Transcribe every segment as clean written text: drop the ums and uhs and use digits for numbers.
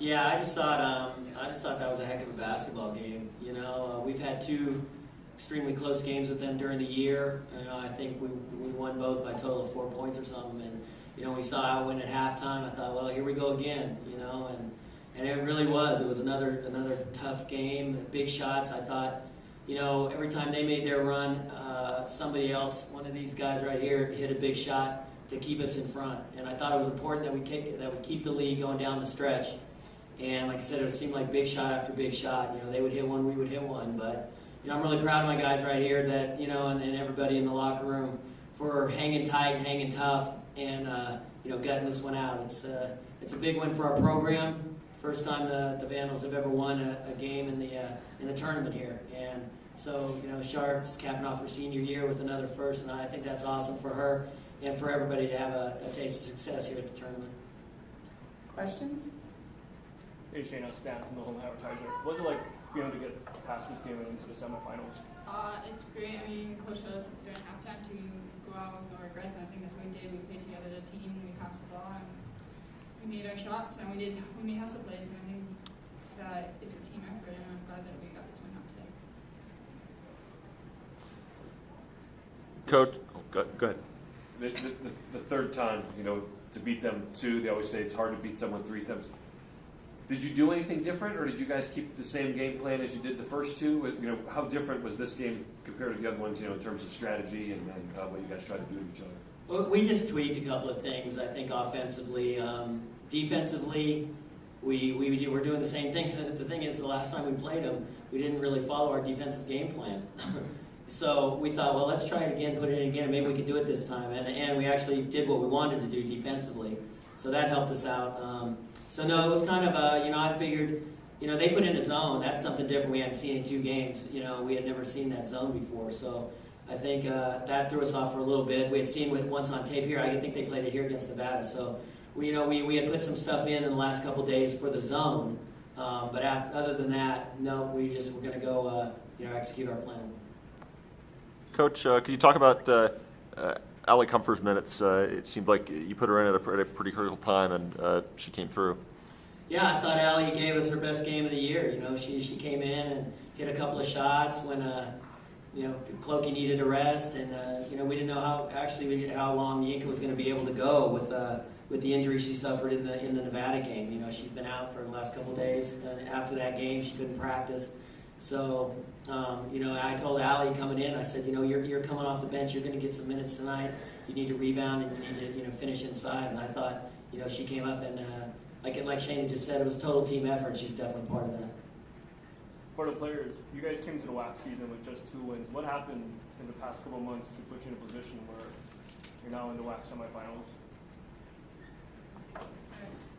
Yeah, I just thought that was a heck of a basketball game. You know, we've had two extremely close games with them during the year. You know, I think we won both by a total of 4 points or something. And you know, we saw our win at halftime. I thought, well, here we go again. You know, and it really was. It was another tough game. Big shots. I thought, you know, every time they made their run, somebody else, one of these guys right here, hit a big shot to keep us in front. And I thought it was important that we keep the lead going down the stretch. And like I said, it seemed like big shot after big shot. You know, they would hit one, we would hit one. But you know, I'm really proud of my guys right here that, you know, and everybody in the locker room for hanging tight and hanging tough and you know, gutting this one out. It's a big win for our program. First time the Vandals have ever won a game in the tournament here. And so, you know, Charlotte's capping off her senior year with another first, and I think that's awesome for her and for everybody to have a taste of success here at the tournament. Questions? Hey, Shaena, Stan from the Home Advertiser. What was it like being able to get past this game and into the semifinals? It's great. I mean, Coach told us during halftime to go out with no regrets, and I think that's what we did. We played together as a team, we passed the ball, and we made our shots, and we made hustle plays, and I think that it's a team effort, and I'm glad that we got this one out today. Coach, go ahead. The third time, you know, to beat them two, they always say it's hard to beat someone three times. Did you do anything different, or did you guys keep the same game plan as you did the first two? You know, how different was this game compared to the other ones, you know, in terms of strategy and what you guys tried to do to each other? Well, we just tweaked a couple of things, I think, offensively. Defensively, we were doing the same thing. So the thing is, the last time we played them, we didn't really follow our defensive game plan. So we thought, well, let's try it again, put it in again, and maybe we could do it this time. And we actually did what we wanted to do defensively. So that helped us out. So no, it was kind of, you know, I figured, you know, they put in a zone. That's something different we hadn't seen in 2 games. You know, we had never seen that zone before. So I think that threw us off for a little bit. We had seen it once on tape here. I think they played it here against Nevada. So, we had put some stuff in the last couple days for the zone. But other than that, no, we're going to go, you know, execute our plan. Coach, could you talk about Allie Comfort's minutes? It seemed like you put her in at a pretty critical time, and she came through. Yeah, I thought Allie gave us her best game of the year. You know, she came in and hit a couple of shots when you know, Clokey needed a rest, and you know, we didn't know how long Yinka was going to be able to go with the injury she suffered in the Nevada game. You know, she's been out for the last couple of days. After that game, she couldn't practice. So, you know, I told Allie coming in, I said, you know, you're coming off the bench, you're going to get some minutes tonight. You need to rebound and you need to, you know, finish inside. And I thought, you know, she came up and like Shaena just said, it was a total team effort. She's definitely part of that. For the players, you guys came to the WAC season with just 2 wins. What happened in the past couple of months to put you in a position where you're now in the WAC semifinals?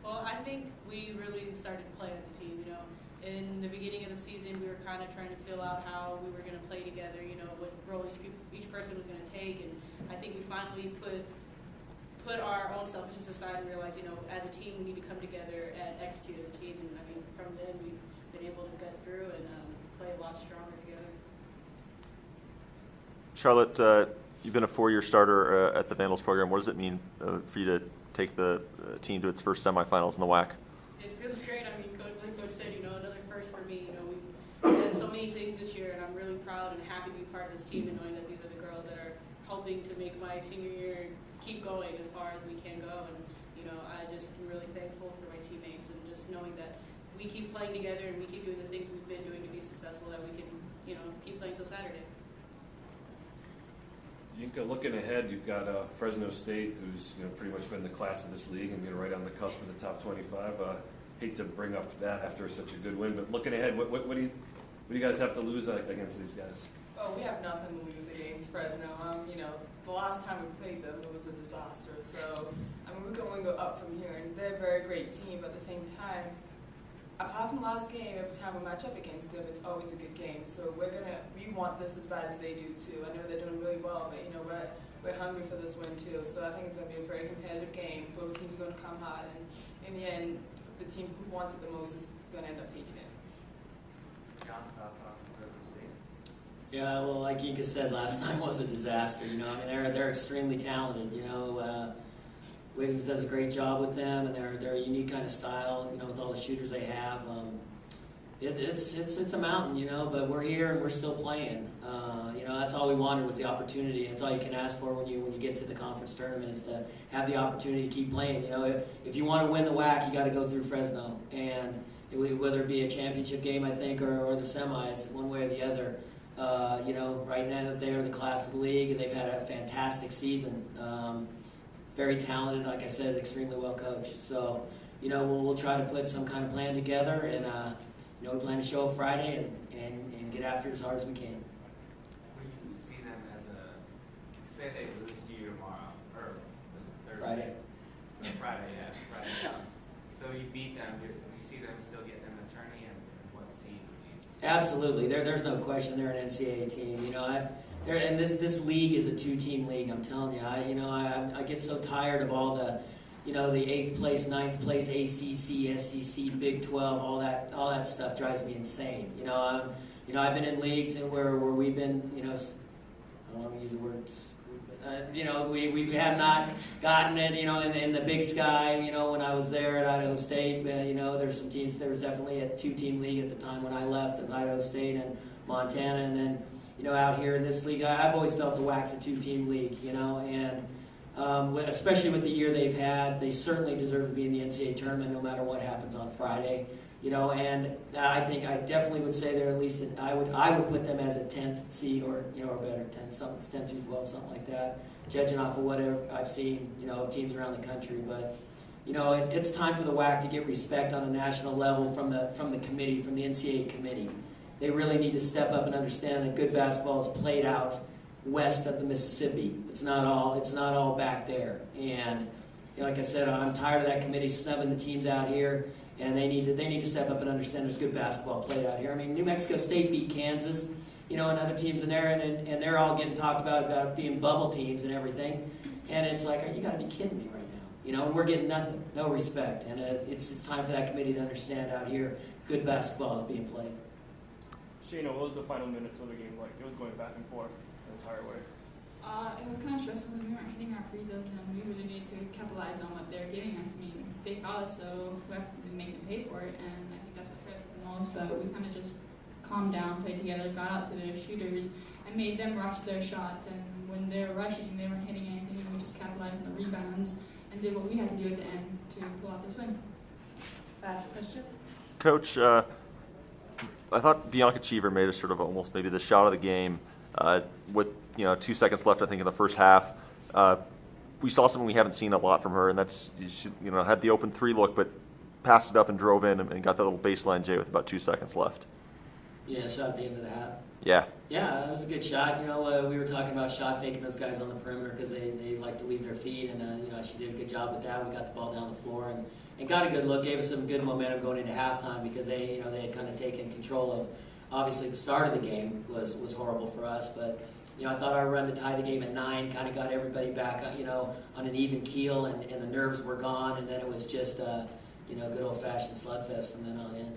Well, I think we really started to play as a team, you know. In the beginning of the season, we were kind of trying to fill out how we were going to play together, you know, what role each person was going to take. And I think we finally put our own selfishness aside and realized, you know, as a team, we need to come together and execute as a team. And I mean, from then, we've been able to get through and play a lot stronger together. Charlotte, you've been a 4-year starter at the Vandals program. What does it mean for you to take the team to its first semifinals in the WAC? It feels great. I mean, like Coach said, you know, another first for me. You know, we've done so many things this year, and I'm really proud and happy to be part of this team and knowing that these are the girls that are helping to make my senior year keep going as far as we can go. And, you know, I just am really thankful for my teammates and just knowing that we keep playing together and we keep doing the things we've been doing to be successful, that we can, you know, keep playing till Saturday. Yinka, looking ahead, you've got Fresno State, who's, you know, pretty much been the class of this league and, you know, right on the cusp of the top 25. Hate to bring up that after such a good win, but looking ahead, what do you guys have to lose against these guys? Oh, we have nothing to lose against Fresno. You know, the last time we played them, it was a disaster. So, I mean, we can only go up from here, and they're a very great team. But at the same time, apart from the last game, every time we match up against them, it's always a good game. So we want this as bad as they do too. I know they're doing really well, but you know, we're hungry for this win too. So I think it's going to be a very competitive game. Both teams are going to come hard, and in the end, the team who wants it the most is going to end up taking it. Jon, thoughts on Fresno State? Yeah, well, like Yinka said, last time was a disaster. You know, I mean, they're extremely talented. You know, Wiggins does a great job with them, and they're a unique kind of style, you know, with all the shooters they have. It's a mountain, you know, but we're here and we're still playing. You know, that's all we wanted was the opportunity. That's all you can ask for when you get to the conference tournament is to have the opportunity to keep playing. You know, if you want to win the WAC, you got to go through Fresno, and whether it be a championship game, I think, or the semis, one way or the other. You know, right now they're the class of the league, and they've had a fantastic season. Very talented, like I said, extremely well coached. So, you know, we'll try to put some kind of plan together, and you know, we plan to show up Friday and get after it as hard as we can. When you see them as say they lose to you tomorrow, or Thursday. Friday. Friday, yeah, Friday. So you beat them, you see them still get them an attorney, and what seed would you see? Absolutely. There's no question they're an NCAA team. You know, and this league is a two-team league. I'm telling you. I get so tired of all the, you know, the 8th place, 9th place, ACC, SEC, Big 12, all that stuff drives me insane. You know, I've been in leagues where we've been, you know, I don't want to use the words. You know, we have not gotten it, you know, in the Big Sky. You know, when I was there at Idaho State, you know, there's some teams. There was definitely a two-team league at the time when I left at Idaho State and Montana, and then, you know, out here in this league, I've always felt the WAC's a two-team league. You know, and especially with the year they've had, they certainly deserve to be in the NCAA tournament no matter what happens on Friday. You know, and I think I definitely would say they're at least I would put them as a 10th seed or, you know, or better 10 through 12, something like that, judging off of whatever I've seen, you know, of teams around the country. But, you know, it's time for the WAC to get respect on a national level from the committee, from the NCAA committee. They really need to step up and understand that good basketball is played out west of the Mississippi. It's not all back there. And, you know, like I said, I'm tired of that committee snubbing the teams out here. And they need to step up and understand there's good basketball played out here. I mean, New Mexico State beat Kansas, you know, and other teams in there, and they're all getting talked about being bubble teams and everything. And it's like, you got to be kidding me right now, you know. And we're getting nothing, no respect. And it's time for that committee to understand out here good basketball is being played. Shaena, what was the final minutes of the game like? It was going back and forth the entire way. It was kind of stressful because we weren't hitting our free throws, and we really need to capitalize on what they're giving us. I mean, they foul us, so we have to make them pay for it, and I think that's what hurts the most. But we kind of just calmed down, played together, got out to their shooters, and made them rush their shots. And when they were rushing, they weren't hitting anything, and we just capitalized on the rebounds and did what we had to do at the end to pull out this win. Last question. Coach, I thought Bianca Cheever made a sort of almost maybe the shot of the game with, you know, 2 seconds left, I think, in the first half. We saw something we haven't seen a lot from her, and that's, she, you know, had the open 3 look, but passed it up and drove in and got that little baseline J with about 2 seconds left. Yeah, shot at the end of the half. Yeah. Yeah, it was a good shot. You know, we were talking about shot faking those guys on the perimeter because they like to leave their feet, and you know, she did a good job with that. We got the ball down the floor and got a good look, gave us some good momentum going into halftime because they had kind of taken control of. Obviously, the start of the game was horrible for us, but you know, I thought our run to tie the game at 9 kind of got everybody back, you know, on an even keel, and the nerves were gone, and then it was just you know, good old-fashioned slugfest from then on in.